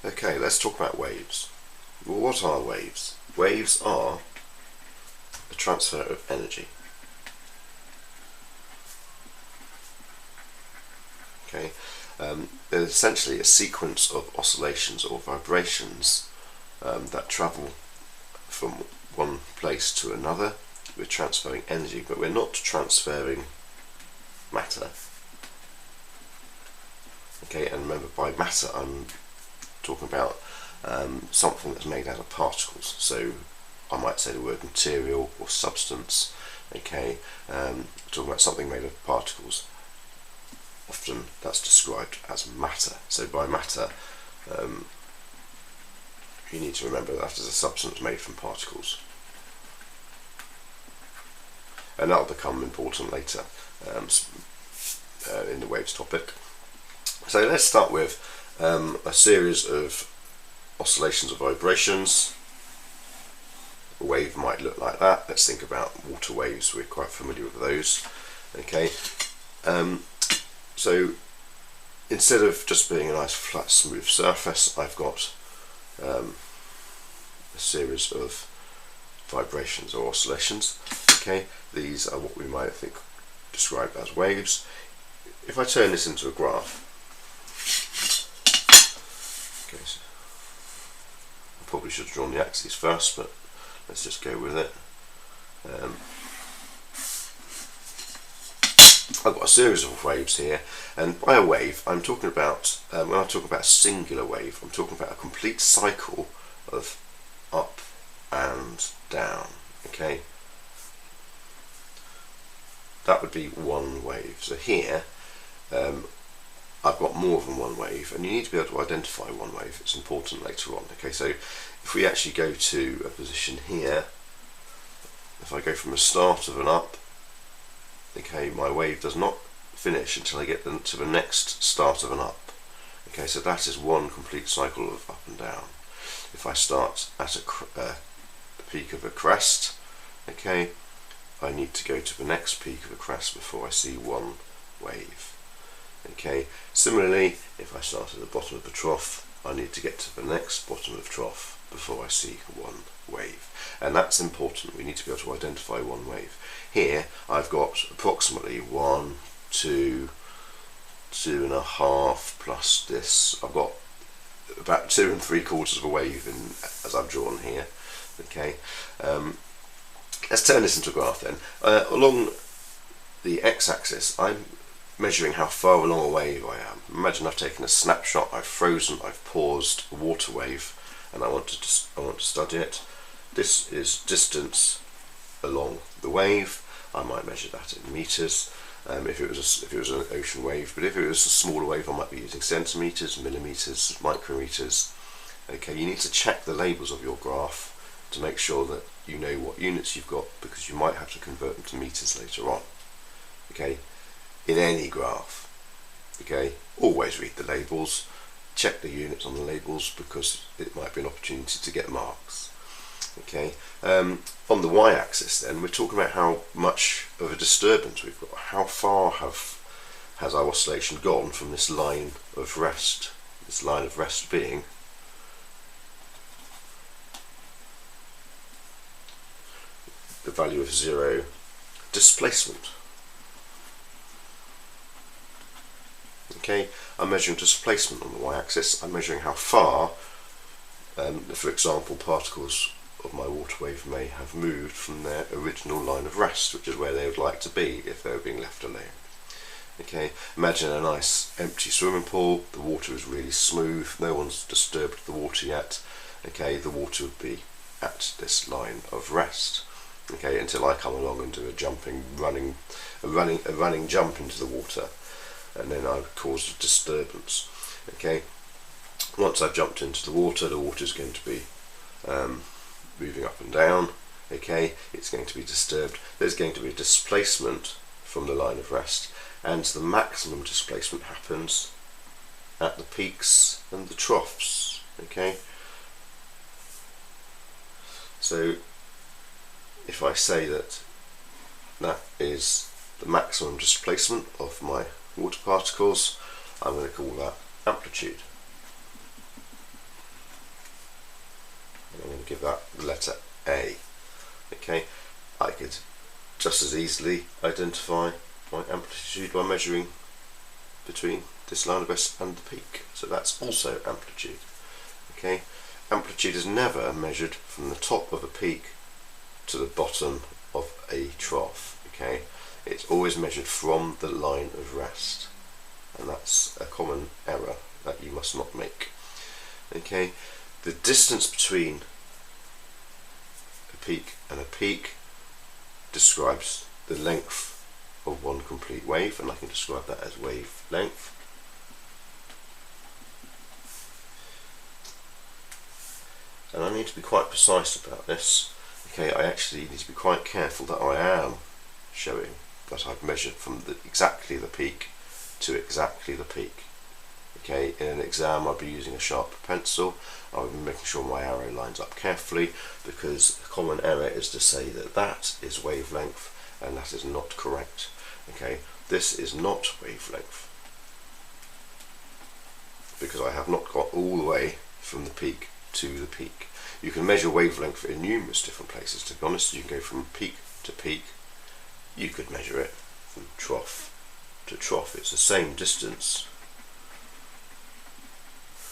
Okay, let's talk about waves. Well, what are waves? Waves are a transfer of energy. Okay, they're essentially a sequence of oscillations or vibrations that travel from one place to another. We're transferring energy, but we're not transferring matter. Okay, and remember, by matter I'm talking about something that's made out of particles. So I might say the word material or substance. Okay, talking about something made of particles. Often that's described as matter. So by matter, you need to remember that as a substance made from particles. And that will become important later in the waves topic. So let's start with a series of oscillations or vibrations. A wave might look like that. Let's think about water waves. We're quite familiar with those. Okay. So instead of just being a nice flat smooth surface, I've got a series of vibrations or oscillations. Okay, these are what we might think describe as waves. If I turn this into a graph, okay, so I probably should have drawn the axes first, but let's just go with it. I've got a series of waves here, and by a wave I'm talking about, when I talk about a singular wave, I'm talking about a complete cycle of up and down. Okay, that would be one wave. So here I've got more than one wave, and you need to be able to identify one wave. It's important later on. Okay, so if we actually go to a position here, if I go from the start of an up, okay, my wave does not finish until I get to the next start of an up. Okay, so that is one complete cycle of up and down. If I start at the peak of a crest, okay, I need to go to the next peak of a crest before I see one wave. Okay, similarly, if I start at the bottom of the trough, I need to get to the next bottom of the trough before I see one wave. And that's important. We need to be able to identify one wave. Here I've got approximately 1, 2, 2.5 plus this. I've got about 2 3/4 of a wave as I've drawn here. Okay, let's turn this into a graph then. Along the x-axis, I'm measuring how far along a wave I am. Imagine I've taken a snapshot, I've frozen, I've paused a water wave, and I want to study it. This is distance along the wave. I might measure that in meters if it was an ocean wave, but if it was a smaller wave I might be using centimeters, millimeters, micrometers. Okay, you need to check the labels of your graph to make sure that you know what units you've got, because you might have to convert them to meters later on. Okay, in any graph. Okay, always read the labels, check the units on the labels, because it might be an opportunity to get marks. Okay, on the y-axis then, we're talking about how much of a disturbance we've got. How far has our oscillation gone from this line of rest? This line of rest being the value of 0 displacement. Okay, I'm measuring displacement on the y-axis. I'm measuring how far, for example, particles of my water wave may have moved from their original line of rest, which is where they would like to be if they were being left alone. Okay, imagine a nice empty swimming pool. The water is really smooth, no one's disturbed the water yet. Okay, the water would be at this line of rest. Okay, until I come along and do a running jump into the water, and then I would cause a disturbance. Okay, once I've jumped into the water is going to be moving up and down. Okay, it's going to be disturbed. There's going to be a displacement from the line of rest, and the maximum displacement happens at the peaks and the troughs. Okay, so if I say that is the maximum displacement of my water particles, I'm going to call that amplitude. give that the letter A. Okay, I could just as easily identify my amplitude by measuring between this line of S and the peak. So that's also amplitude. Okay, amplitude is never measured from the top of a peak to the bottom of a trough. Okay, it's always measured from the line of rest, and that's a common error that you must not make. Okay, the distance between a peak and a peak describes the length of one complete wave, and I can describe that as wavelength. And I need to be quite precise about this. Okay, I actually need to be quite careful that I am showing that I've measured from exactly the peak to exactly the peak. Okay, in an exam I'll be using a sharp pencil. I'll be making sure my arrow lines up carefully, because a common error is to say that that is wavelength, and that is not correct. Okay, this is not wavelength, because I have not got all the way from the peak to the peak. You can measure wavelength in numerous different places, to be honest. You can go from peak to peak. You could measure it from trough to trough. It's the same distance.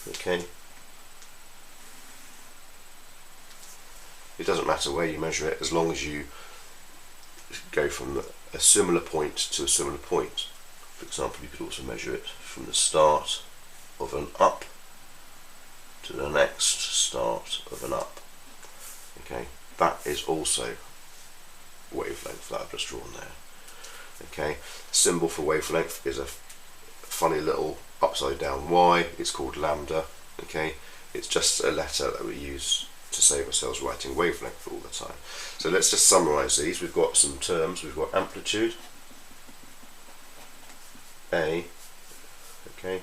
Okay, it doesn't matter where you measure it, as long as you go from a similar point to a similar point. For example, you could also measure it from the start of an up to the next start of an up. Okay, that is also wavelength that I've just drawn there. Okay, the symbol for wavelength is a funny little upside down Y. It's called lambda. Okay, it's just a letter that we use to save ourselves writing wavelength all the time. So let's just summarize these. We've got some terms. We've got amplitude, A. Okay,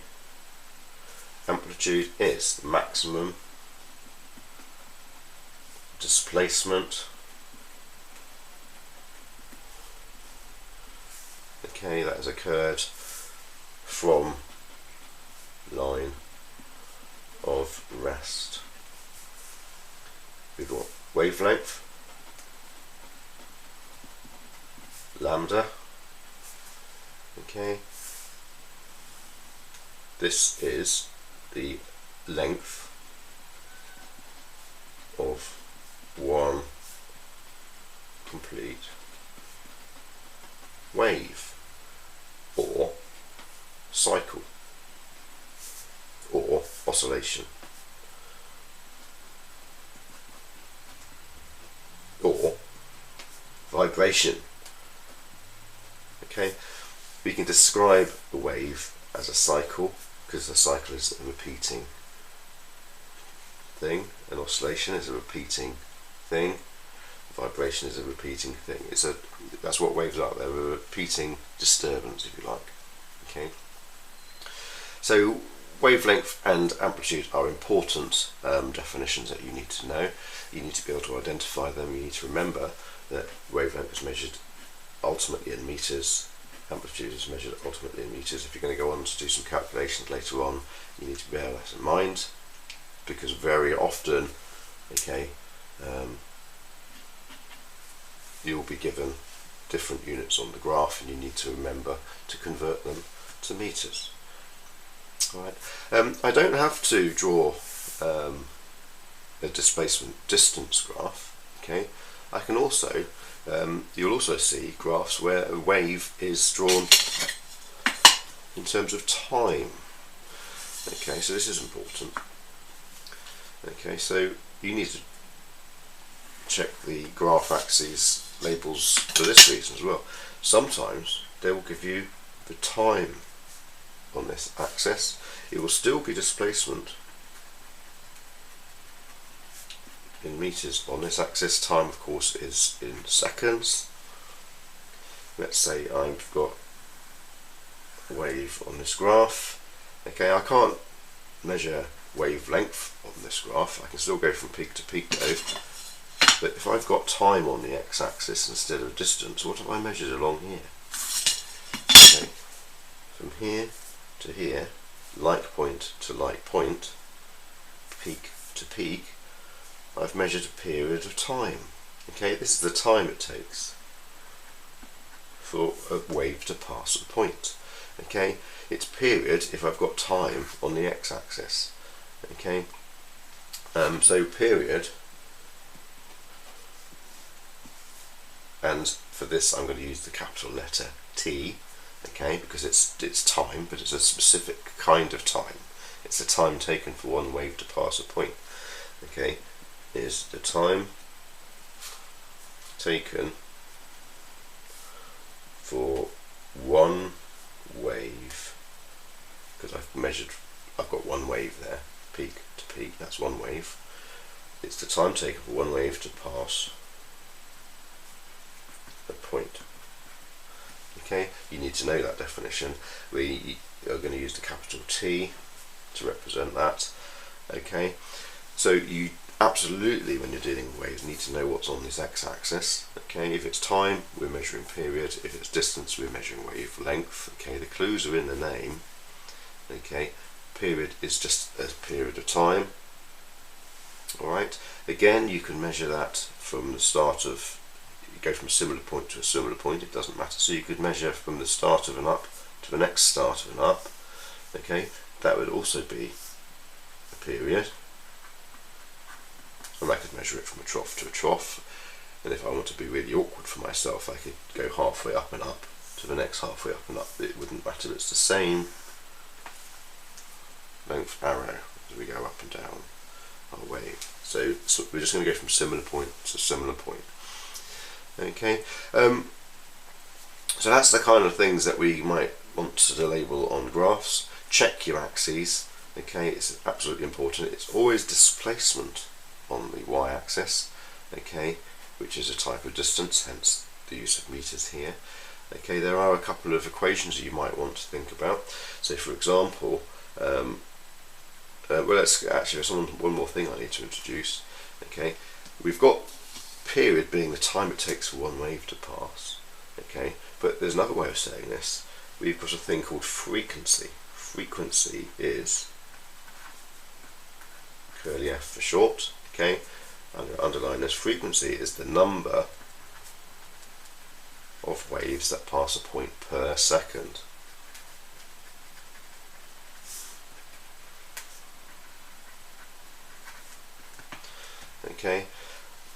amplitude is the maximum displacement. Okay, that has occurred from line of rest. We've got wavelength, lambda. Okay, this is the length of one complete wave or cycle or oscillation or vibration. Okay, we can describe a wave as a cycle, because the cycle is a repeating thing, an oscillation is a repeating thing, vibration is a repeating thing. That's what waves are. They're a repeating disturbance, if you like. Okay, so wavelength and amplitude are important definitions that you need to know. You need to be able to identify them. You need to remember that wavelength is measured ultimately in meters, amplitude is measured ultimately in meters. If you're going to go on to do some calculations later on, you need to bear that in mind, because very often, okay, you'll be given different units on the graph, and you need to remember to convert them to meters. Alright, I don't have to draw a displacement distance graph. Okay, I can also, you'll also see graphs where a wave is drawn in terms of time. Okay, so this is important. Okay, so you need to check the graph axes labels for this reason as well. Sometimes they will give you the time on this axis. It will still be displacement in meters on this axis. Time, of course, is in seconds. Let's say I've got a wave on this graph. Okay, I can't measure wavelength on this graph. I can still go from peak to peak though. But if I've got time on the x-axis instead of distance, what have I measured along here? Okay, from here to here, like point to like point, peak to peak, I've measured a period of time. Okay, this is the time it takes for a wave to pass a point. Okay, it's period if I've got time on the x-axis. Okay, so period, and for this I'm going to use the capital letter T. Okay, because it's time, but it's a specific kind of time. It's the time taken for one wave to pass a point. Okay, is the time taken for one wave, because I've got one wave there, peak to peak, that's one wave. It's the time taken for one wave to pass a point. Okay, you need to know that definition. We are going to use the capital T to represent that. Okay, so you absolutely, when you're dealing with waves, need to know what's on this x-axis. Okay, if it's time, we're measuring period. If it's distance, we're measuring wavelength. Okay, the clues are in the name. Okay, period is just a period of time. Alright, again, you can measure that from the start of, you go from a similar point to a similar point, it doesn't matter. So you could measure from the start of an up to the next start of an up. Okay, that would also be a period. And I could measure it from a trough to a trough, and if I want to be really awkward for myself, I could go halfway up and up to the next halfway up and up. It wouldn't matter, it's the same length arrow as we go up and down our wave. So we're just going to go from similar point to similar point. Okay, so that's the kind of things that we might want to label on graphs. Check your axes. Okay, it's absolutely important. It's always displacement on the y-axis, okay, which is a type of distance, hence the use of meters here. Okay, there are a couple of equations you might want to think about. So, for example, well, let's actually, there's one more thing I need to introduce. Okay, we've got period being the time it takes for one wave to pass. Okay, but there's another way of saying this. We've got a thing called frequency. Frequency is curly f for short. Okay, I'm going to underline this. Frequency is the number of waves that pass a point per second. Okay,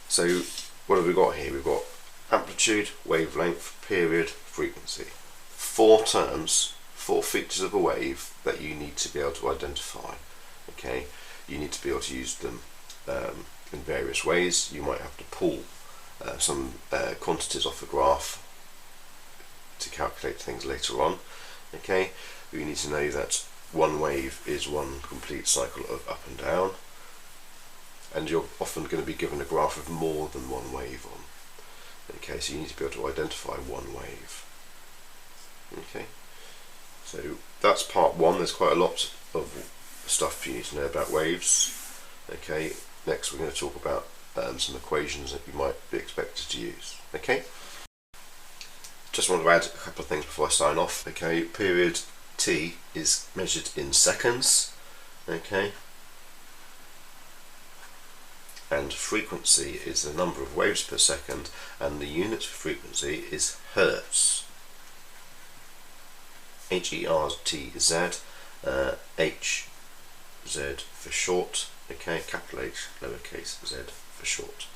so what have we got here? We've got amplitude, wavelength, period, frequency. 4 terms, 4 features of a wave that you need to be able to identify. Okay, you need to be able to use them in various ways. You might have to pull some quantities off a graph to calculate things later on. Okay, you need to know that one wave is one complete cycle of up and down, and you're often going to be given a graph of more than one wave on. Okay, so you need to be able to identify one wave. Okay, so that's part 1. There's quite a lot of stuff you need to know about waves. Okay, next we're going to talk about some equations that you might be expected to use. Okay, just want to add a couple of things before I sign off. Okay, period T is measured in seconds. Okay, and frequency is the number of waves per second, and the unit for frequency is hertz. H-E-R-T-Z, H-Z for short. Okay, capital H, lowercase z for short.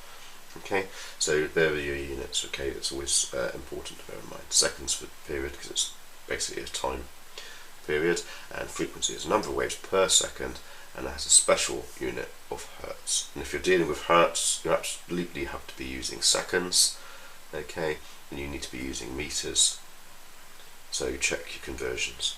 Okay, so there are your units. Okay, that's always important to bear in mind. Seconds for period, because it's basically a time period, and frequency is a number of waves per second, and it has a special unit of hertz. And if you're dealing with hertz, you absolutely have to be using seconds. Okay, and you need to be using meters. So check your conversions.